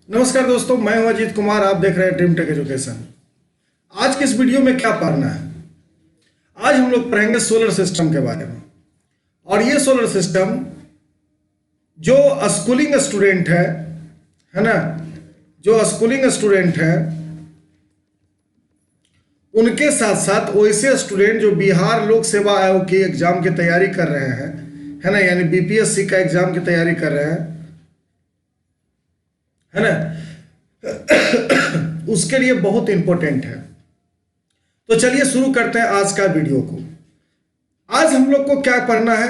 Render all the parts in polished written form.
नमस्कार दोस्तों, मैं हूं अजीत कुमार। आप देख रहे हैं ड्रीम टेक एजुकेशन। आज के इस वीडियो में क्या पढ़ना है? आज हम लोग पढ़ेंगे सोलर सिस्टम के बारे में। और ये सोलर सिस्टम जो स्कूलिंग स्टूडेंट है ना, जो स्कूलिंग स्टूडेंट है उनके साथ साथ वैसे स्टूडेंट जो बिहार लोक सेवा आयोग की एग्जाम की तैयारी कर रहे हैं, है ना, यानी बीपीएससी का एग्जाम की तैयारी कर रहे हैं, है ना, उसके लिए बहुत इंपॉर्टेंट है। तो चलिए शुरू करते हैं आज का वीडियो को। आज हम लोग को क्या पढ़ना है?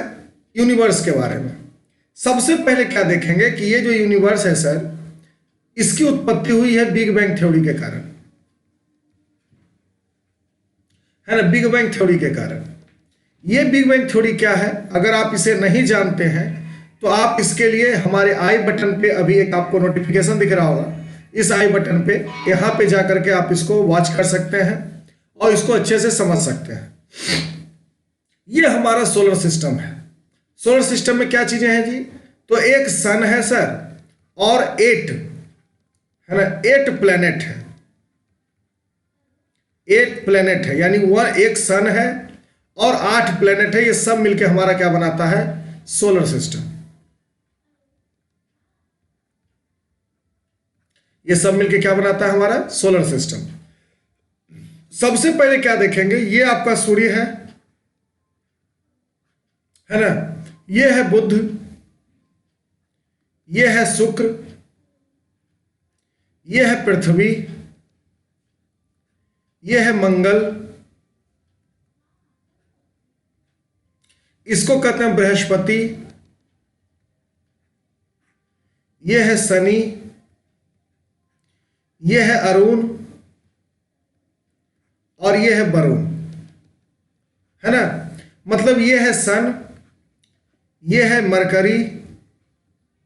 यूनिवर्स के बारे में। सबसे पहले क्या देखेंगे कि ये जो यूनिवर्स है सर, इसकी उत्पत्ति हुई है बिग बैंग थ्योरी के कारण, है ना, बिग बैंग थ्योरी के कारण। ये बिग बैंग थ्योरी क्या है? अगर आप इसे नहीं जानते हैं तो आप इसके लिए हमारे आई बटन पे अभी एक आपको नोटिफिकेशन दिख रहा होगा, इस आई बटन पे यहां पे जाकर के आप इसको वॉच कर सकते हैं और इसको अच्छे से समझ सकते हैं। ये हमारा सोलर सिस्टम है। सोलर सिस्टम में क्या चीजें हैं जी? तो एक सन है सर और 8, है ना, 8 प्लेनेट है। 8 प्लेनेट है, यानी वह एक सन है और 8 प्लेनेट है। ये सब मिलके हमारा क्या बनाता है? Solar system. ये सब मिलके क्या बनाता है? हमारा सोलर सिस्टम। सबसे पहले क्या देखेंगे? ये आपका सूर्य है ना, ये है बुध, ये है शुक्र, ये है पृथ्वी, ये है मंगल, इसको कहते हैं बृहस्पति, ये है शनि, ये है अरुण और ये है वरुण, है ना। मतलब ये है सन, ये है मरकरी,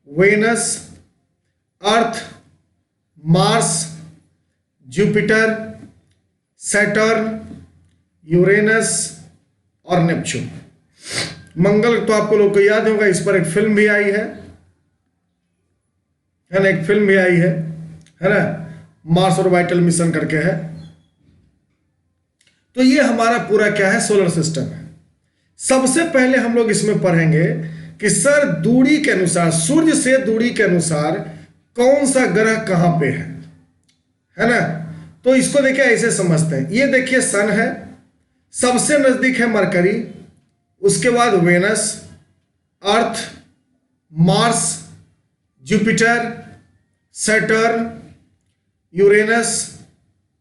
वेनस, अर्थ, मार्स, जुपिटर, सैटर्न, यूरेनस और नेपच्यून। मंगल तो आपको लोग को याद होगा, इस पर एक फिल्म भी आई है ना, एक फिल्म भी आई है ना, मार्स ऑर्बिटल मिशन करके है। तो ये हमारा पूरा क्या है? सोलर सिस्टम है। सबसे पहले हम लोग इसमें पढ़ेंगे कि सर दूरी के अनुसार, सूर्य से दूरी के अनुसार कौन सा ग्रह कहां पे है ना। तो इसको देखिए ऐसे समझते हैं। ये देखिए सन है, सबसे नजदीक है मरकरी, उसके बाद वेनस, अर्थ, मार्स, जुपिटर, सैटर्न, यूरेनस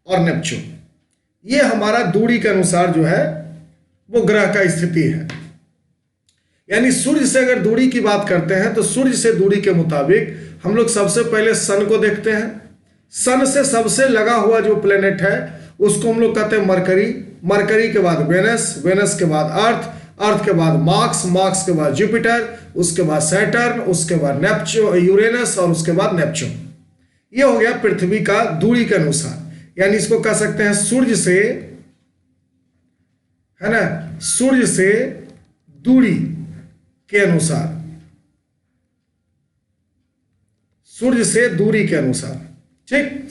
और नेपच्यून। ये हमारा दूरी के अनुसार जो है वो ग्रह का स्थिति है। यानी सूर्य से अगर दूरी की बात करते हैं तो सूर्य से दूरी के मुताबिक हम लोग सबसे पहले सन को देखते हैं। सन से सबसे लगा हुआ जो प्लेनेट है उसको हम लोग कहते हैं मरकरी, मरकरी के बाद वेनस, वेनस के बाद अर्थ, अर्थ के बाद मार्स, मार्स के बाद जुपिटर, उसके बाद सैटर्न, उसके बाद नेपच्यून, यूरेनस और उसके बाद नेपच्यून। ये हो गया पृथ्वी का दूरी के अनुसार। यानी इसको कह सकते हैं सूर्य से, है ना, सूर्य से दूरी के अनुसार, सूर्य से दूरी के अनुसार। ठीक।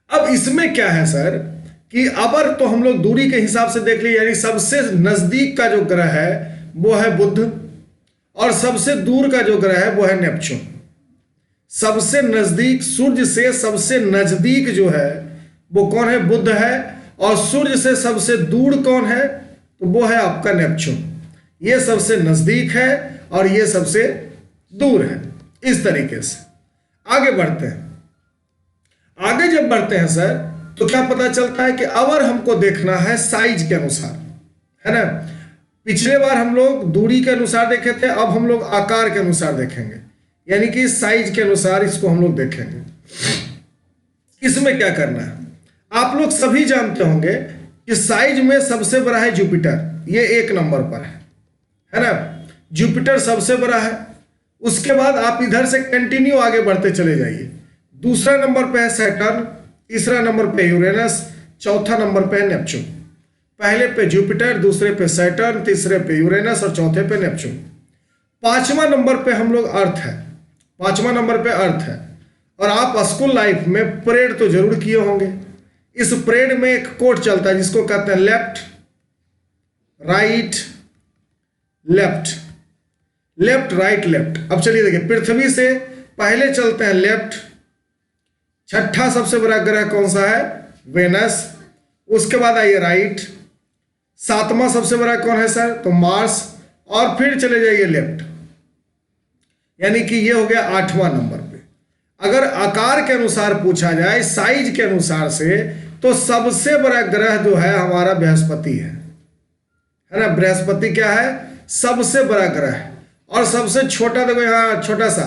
अब इसमें क्या है सर कि अबर तो हम लोग दूरी के हिसाब से देख लिए, यानी सबसे नजदीक का जो ग्रह है वो है बुध और सबसे दूर का जो ग्रह है वो है नेपच्यून। सबसे नजदीक, सूर्य से सबसे नजदीक जो है वो कौन है? बुध है। और सूर्य से सबसे दूर कौन है? तो वो है आपका नेपच्यून। ये सबसे नजदीक है और ये सबसे दूर है। इस तरीके से आगे बढ़ते हैं। आगे जब बढ़ते हैं सर तो क्या पता चलता है कि अवर हमको देखना है साइज के अनुसार, है ना। पिछले बार हम लोग दूरी के अनुसार देखे थे, अब हम लोग आकार के अनुसार देखेंगे, यानी कि साइज के अनुसार इसको हम लोग देखेंगे। इसमें क्या करना है? आप लोग सभी जानते होंगे कि साइज में सबसे बड़ा है जुपिटर, ये 1 नंबर पर है ना। जुपिटर सबसे बड़ा है। उसके बाद आप इधर से कंटिन्यू आगे बढ़ते चले जाइए। दूसरा नंबर पे है सैटर्न, तीसरा नंबर पे यूरेनस, चौथा नंबर पे है नेपच्यून। पहले पे जुपिटर, दूसरे पे सैटर्न, तीसरे पे यूरेनस और चौथे पे नेपच्यून। 5वां नंबर पे हम लोग अर्थ है, 5वां नंबर पे अर्थ है। और आप स्कूल लाइफ में परेड तो जरूर किए होंगे। इस परेड में एक कोड चलता है जिसको कहते हैं left right left, left right left. अब चलिए देखिए, पृथ्वी से पहले चलते हैं लेफ्ट, छठा सबसे बड़ा ग्रह कौन सा है? वेनस। उसके बाद आइए राइट, सातवां सबसे बड़ा कौन है सर? तो मार्स। और फिर चले जाइए लेफ्ट, यानी कि ये हो गया 8वां नंबर पे। अगर आकार के अनुसार पूछा जाए, साइज के अनुसार से, तो सबसे बड़ा ग्रह जो है हमारा बृहस्पति है ना। बृहस्पति क्या है? सबसे बड़ा ग्रह है। और सबसे छोटा देखो यहाँ छोटा सा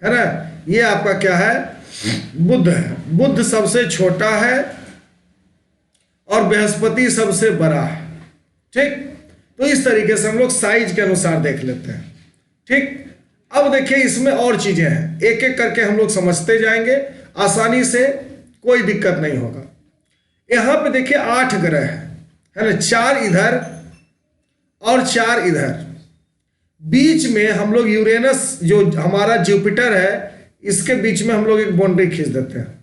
है ना, ये आपका क्या है? बुध है। बुध सबसे छोटा है और बृहस्पति सबसे बड़ा है। ठीक, तो इस तरीके से हम लोग साइज के अनुसार देख लेते हैं। ठीक, अब देखिए इसमें और चीजें हैं, एक एक करके हम लोग समझते जाएंगे, आसानी से, कोई दिक्कत नहीं होगा। यहां पे देखिए 8 ग्रह है ना, 4 इधर और 4 इधर। बीच में हम लोग यूरेनस जो हमारा जुपिटर है, इसके बीच में हम लोग एक बाउंड्री खींच देते हैं।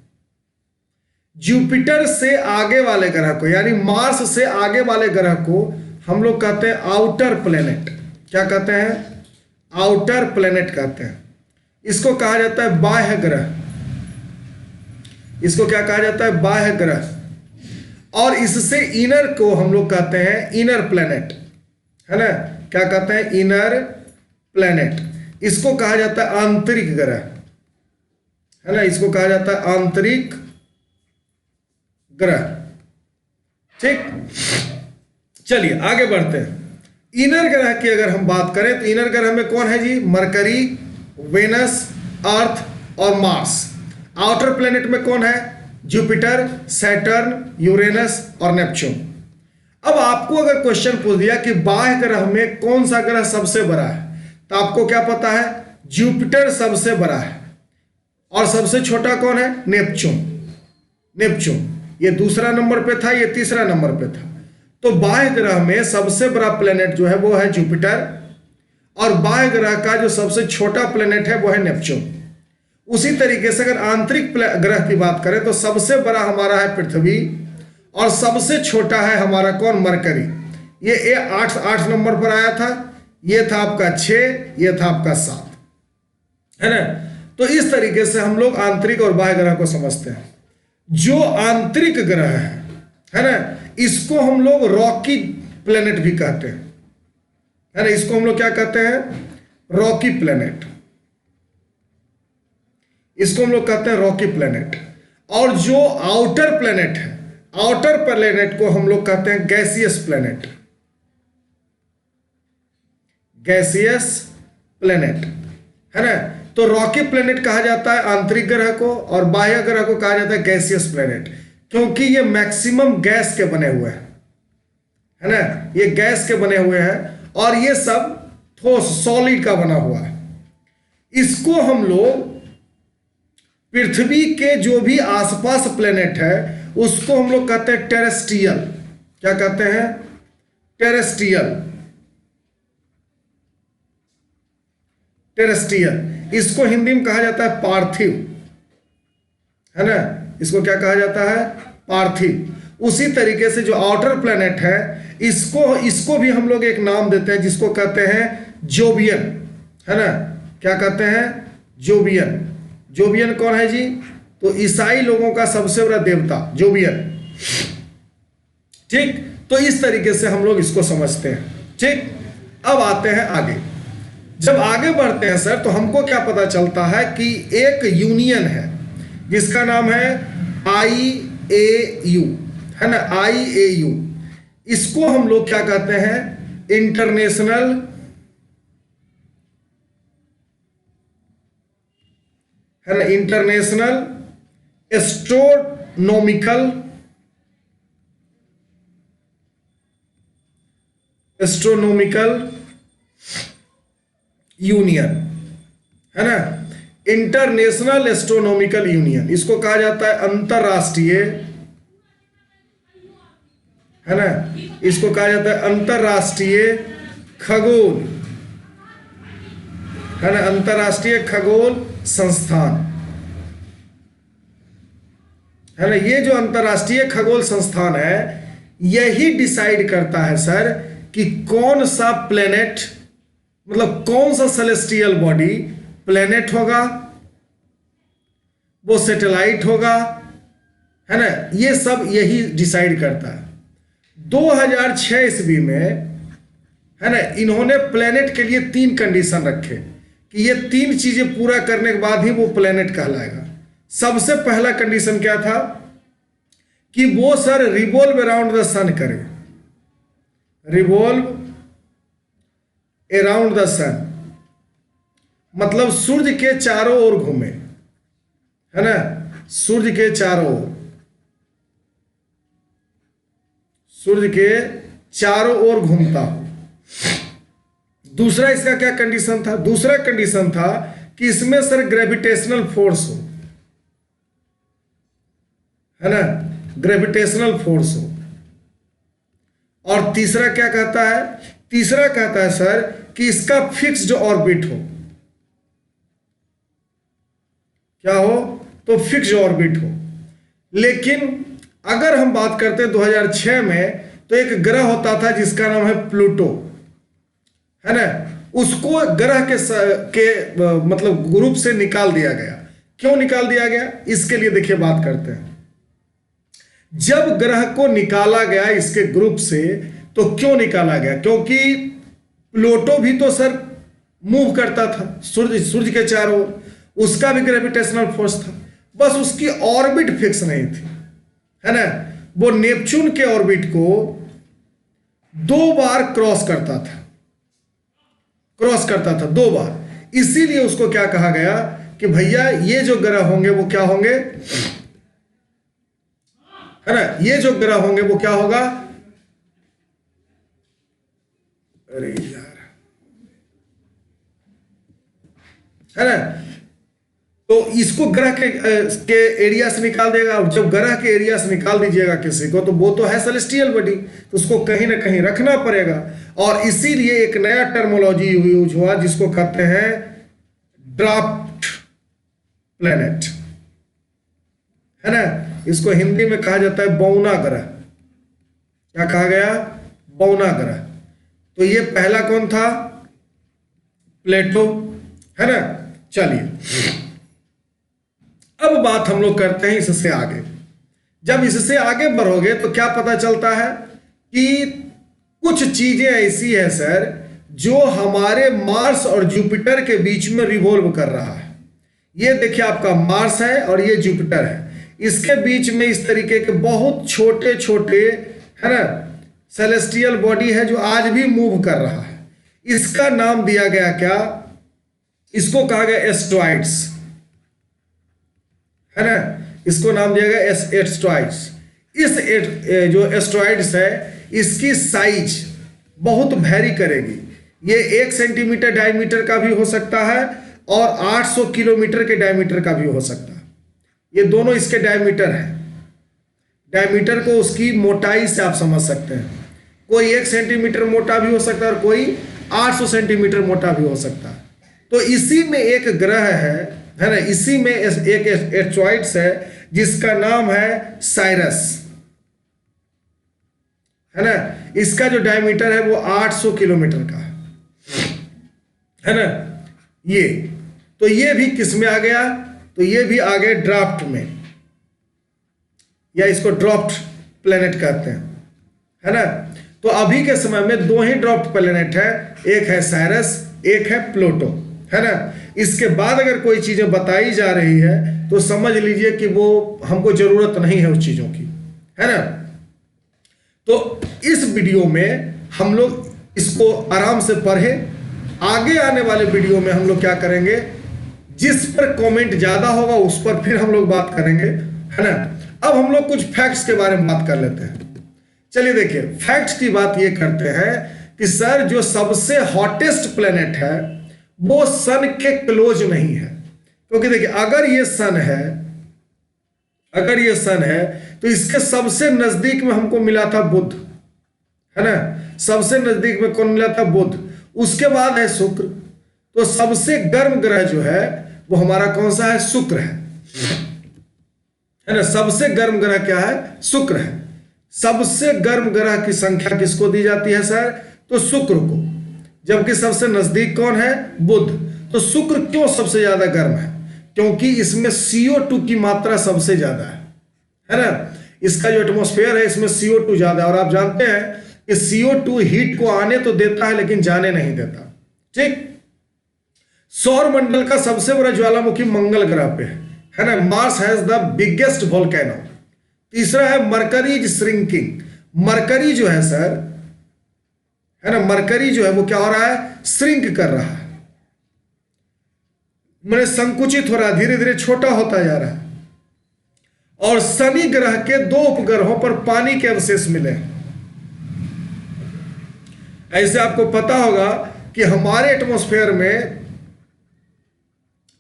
जुपिटर से आगे वाले ग्रह को, यानी मार्स से आगे वाले ग्रह को हम लोग कहते हैं आउटर प्लेनेट। क्या कहते हैं? आउटर प्लेनेट कहते हैं। इसको कहा जाता है बाह्य ग्रह। इसको क्या कहा जाता है? बाह्य ग्रह। और इससे इनर को हम लोग कहते हैं इनर प्लेनेट, है ना। क्या कहते हैं? Inner planet. इसको कहा जाता है आंतरिक ग्रह, है ना। इसको कहा जाता है आंतरिक ग्रह। ठीक, चलिए आगे बढ़ते हैं। इनर ग्रह की अगर हम बात करें तो इनर ग्रह में कौन है जी? मरकरी, वेनस, अर्थ और मार्स। आउटर प्लेनेट में कौन है? जुपिटर, सैटर्न, यूरेनस और नेपच्यून। अब आपको अगर क्वेश्चन पूछ दिया कि बाह्य ग्रह में कौन सा ग्रह सबसे बड़ा है, तो आपको क्या पता है? जुपिटर सबसे बड़ा है। और सबसे छोटा कौन है? नेपच्यून। नेपच्यून ये दूसरा नंबर पे था, ये तीसरा नंबर पे था। तो बाह्य ग्रह में सबसे बड़ा प्लेनेट जो है वो है जुपिटर, और बाह्य ग्रह का जो सबसे छोटा प्लेनेट है वो है नेपच्यून। उसी तरीके से अगर आंतरिक ग्रह की बात करें तो सबसे बड़ा हमारा है पृथ्वी, और सबसे छोटा है हमारा कौन? मरकरी। ये 8 नंबर पर आया था, ये था आपका 6, ये था आपका 7, है ना। तो इस तरीके से हम लोग आंतरिक और बाह्य ग्रह को समझते हैं। जो आंतरिक ग्रह है ना, इसको हम लोग रॉकी प्लेनेट भी कहते हैं, है ना। इसको हम लोग क्या कहते हैं? Rocky planet. इसको हम लोग कहते हैं रॉकी प्लेनेट। और जो आउटर प्लेनेट है, आउटर प्लेनेट को हम लोग कहते हैं गैसियस प्लेनेट। गैसियस प्लेनेट, है ना। तो रॉकी प्लेनेट कहा जाता है आंतरिक ग्रह को, और बाह्य ग्रह को कहा जाता है गैसियस प्लेनेट, क्योंकि ये मैक्सिमम गैस के बने हुए हैं, है ना। ये गैस के बने हुए हैं और ये सब ठोस सॉलिड का बना हुआ है। इसको हम लोग पृथ्वी के जो भी आसपास प्लेनेट है उसको हम लोग कहते हैं टेरेस्ट्रियल। क्या कहते हैं? टेरेस्ट्रियल। टेरेस्ट्रियल। इसको हिंदी में कहा जाता है पार्थिव, है ना। इसको क्या कहा जाता है? पार्थिव। उसी तरीके से जो आउटर प्लेनेट है, इसको भी हम लोग एक नाम देते हैं जिसको कहते हैं जोवियन, है ना। क्या कहते हैं? जोवियन। जोवियन कौन है जी? तो ईसाई लोगों का सबसे बड़ा देवता जोवियन। ठीक, तो इस तरीके से हम लोग इसको समझते हैं। ठीक, अब आते हैं आगे। जब आगे बढ़ते हैं सर, तो हमको क्या पता चलता है कि एक यूनियन है जिसका नाम है IAU, है ना। IAU, इसको हम लोग क्या कहते हैं? इंटरनेशनल है ना, इंटरनेशनल एस्ट्रोनॉमिकल यूनियन, है ना। इंटरनेशनल एस्ट्रोनॉमिकल यूनियन, इसको कहा जाता है अंतरराष्ट्रीय, है ना। इसको कहा जाता है अंतरराष्ट्रीय खगोल, है ना, अंतरराष्ट्रीय खगोल संस्थान। है ना, ये जो अंतर्राष्ट्रीय खगोल संस्थान है यही डिसाइड करता है सर कि कौन सा प्लेनेट, मतलब कौन सा सेलेस्टियल बॉडी प्लेनेट होगा, वो सैटेलाइट होगा, है ना, ये सब यही डिसाइड करता है। 2006 ईस्वी में, है ना, इन्होंने प्लेनेट के लिए 3 कंडीशन रखे कि ये 3 चीजें पूरा करने के बाद ही वो प्लेनेट कहलाएगा। सबसे पहला कंडीशन क्या था कि वो सर रिवॉल्व अराउंड द सन करे, रिवॉल्व अराउंड द सन, मतलब सूर्य के चारों ओर घूमे, है ना, सूर्य के चारों ओर, सूर्य के चारों ओर घूमता हो। दूसरा इसका क्या कंडीशन था? दूसरा कंडीशन था कि इसमें सर ग्रेविटेशनल फोर्स हो, है ना, ग्रेविटेशनल फोर्स हो। और तीसरा क्या कहता है? तीसरा कहता है सर कि इसका फिक्स्ड ऑर्बिट हो। क्या हो? तो फिक्स्ड ऑर्बिट हो। लेकिन अगर हम बात करते हैं 2006 में, तो एक ग्रह होता था जिसका नाम है प्लूटो, है ना, उसको ग्रह के मतलब ग्रुप से निकाल दिया गया। क्यों निकाल दिया गया? इसके लिए देखिए बात करते हैं। जब ग्रह को निकाला गया इसके ग्रुप से, तो क्यों निकाला गया? क्योंकि प्लूटो भी तो सर मूव करता था सूर्य के चारों ओर, उसका भी ग्रेविटेशनल फोर्स था, बस उसकी ऑर्बिट फिक्स नहीं थी, है ना। वो नेपच्यून के ऑर्बिट को 2 बार क्रॉस करता था, 2 बार। इसीलिए उसको क्या कहा गया कि भैया ये जो ग्रह होंगे वो क्या होंगे, है ना, ये जो ग्रह होंगे वो क्या होगा, अरे यार, है ना, तो इसको ग्रह के एरिया से निकाल देगा। जब ग्रह के एरिया से निकाल दीजिएगा किसी को, तो वो तो है सेलेस्टियल बॉडी, तो उसको कहीं ना कहीं रखना पड़ेगा। और इसीलिए एक नया टर्मोलॉजी यूज हुआ जिसको कहते हैं ड्राफ्ट प्लेनेट, है ना। इसको हिंदी में कहा जाता है बौना ग्रह। क्या कहा गया? बौना ग्रह। तो ये पहला कौन था? प्लेटो, है ना। चलिए अब बात हम लोग करते हैं इससे आगे। जब इससे आगे बढ़ोगे तो क्या पता चलता है कि कुछ चीजें ऐसी है सर जो हमारे मार्स और जुपिटर के बीच में रिवॉल्व कर रहा है। ये देखिए आपका मार्स है और ये जुपिटर है, इसके बीच में इस तरीके के बहुत छोटे छोटे, है ना, सेलेस्टियल बॉडी है जो आज भी मूव कर रहा है। इसका नाम दिया गया क्या? इसको कहा गया एस्ट्रॉइड्स, है ना, इसको नाम दिया गया एस्ट्रॉइड्स। इस जो एस्ट्रॉइड्स है इसकी साइज बहुत वेरी करेगी। ये 1 सेंटीमीटर डायमीटर का भी हो सकता है और 800 किलोमीटर के डायमीटर का भी हो सकता है। ये दोनों इसके डायमीटर हैं। डायमीटर को उसकी मोटाई से आप समझ सकते हैं। कोई 1 सेंटीमीटर मोटा भी हो सकता है और कोई 800 सेंटीमीटर मोटा भी हो सकता है। तो इसी में एक ग्रह है ना, इसी में एक एस्ट्रॉइड्स है जिसका नाम है साइरस, है ना। इसका जो डायमीटर है वो 800 किलोमीटर का है ना। ये तो ये भी किस में आ गया? तो ये भी आ गए ड्राफ्ट में, या इसको ड्राफ्ट प्लेनेट कहते हैं, है ना। तो अभी के समय में 2 ही ड्राफ्ट प्लेनेट है, एक है साइरस, एक है प्लूटो, है ना। इसके बाद अगर कोई चीजें बताई जा रही है तो समझ लीजिए कि वो हमको जरूरत नहीं है उस चीजों की, है ना। तो इस वीडियो में हम लोग इसको आराम से पढ़े। आगे आने वाले वीडियो में हम लोग क्या करेंगे, जिस पर कमेंट ज्यादा होगा उस पर फिर हम लोग बात करेंगे, है ना। अब हम लोग कुछ फैक्ट्स के बारे में बात कर लेते हैं। चलिए देखिए, फैक्ट्स की बात ये करते हैं कि सर जो सबसे हॉटेस्ट प्लेनेट है वो सन के क्लोज नहीं है। क्योंकि देखिए अगर ये सन है तो इसके सबसे नजदीक में हमको मिला था बुध, है ना। सबसे नजदीक में कौन मिला था? बुध। उसके बाद है शुक्र। तो सबसे गर्म ग्रह जो है वो हमारा कौन सा है? शुक्र है ना। सबसे गर्म ग्रह क्या है? शुक्र है। सबसे गर्म ग्रह की संख्या किसको दी जाती है सर? तो शुक्र को। जबकि सबसे नजदीक कौन है? बुध। तो शुक्र क्यों सबसे ज्यादा गर्म है? क्योंकि इसमें CO2 की मात्रा सबसे ज्यादा है ना। इसका जो एटमॉस्फेयर है इसमें CO2 ज्यादा है, और आप जानते हैं कि CO2 हीट को आने तो देता है लेकिन जाने नहीं देता। ठीक। सौर मंडल का सबसे बड़ा ज्वालामुखी मंगल ग्रह पे है ना। Mars has the biggest volcano. तीसरा है मरकरी श्रिंकिंग। मरकरी जो है सर, है ना, मरकरी जो है वो क्या हो रहा है? श्रिंक कर रहा है, मैंने संकुचित हो रहा है, धीरे धीरे छोटा होता जा रहा है। और शनि ग्रह के 2 उपग्रहों पर पानी के अवशेष मिले। ऐसे आपको पता होगा कि हमारे एटमॉस्फेयर में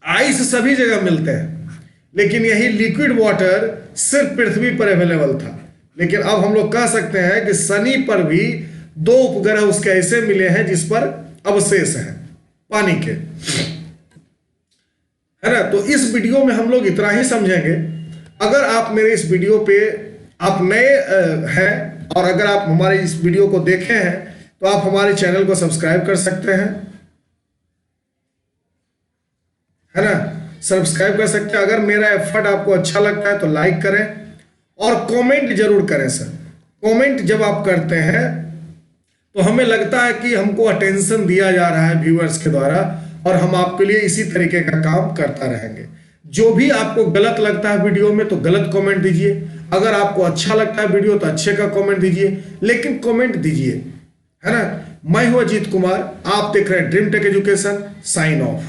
आइस सभी जगह मिलते हैं, लेकिन यही लिक्विड वाटर सिर्फ पृथ्वी पर अवेलेबल था। लेकिन अब हम लोग कह सकते हैं कि शनि पर भी 2 उपग्रह उसके ऐसे मिले हैं जिस पर अवशेष हैं पानी के, है ना। तो इस वीडियो में हम लोग इतना ही समझेंगे। अगर आप मेरे इस वीडियो पे आप नए हैं और अगर आप हमारे इस वीडियो को देखे हैं तो आप हमारे चैनल को सब्सक्राइब कर सकते हैं, है ना, सब्सक्राइब कर सकते हैं। अगर मेरा एफर्ट आपको अच्छा लगता है तो लाइक करें और कमेंट जरूर करें सर। कमेंट जब आप करते हैं तो हमें लगता है कि हमको अटेंशन दिया जा रहा है व्यूअर्स के द्वारा, और हम आपके लिए इसी तरीके का काम करता रहेंगे। जो भी आपको गलत लगता है वीडियो में तो गलत कमेंट दीजिए, अगर आपको अच्छा लगता है वीडियो तो अच्छे का कमेंट दीजिए, लेकिन कमेंट दीजिए, है ना। मैं हूं अजीत कुमार, आप देख रहे हैं Dream Tech Education. Sign of.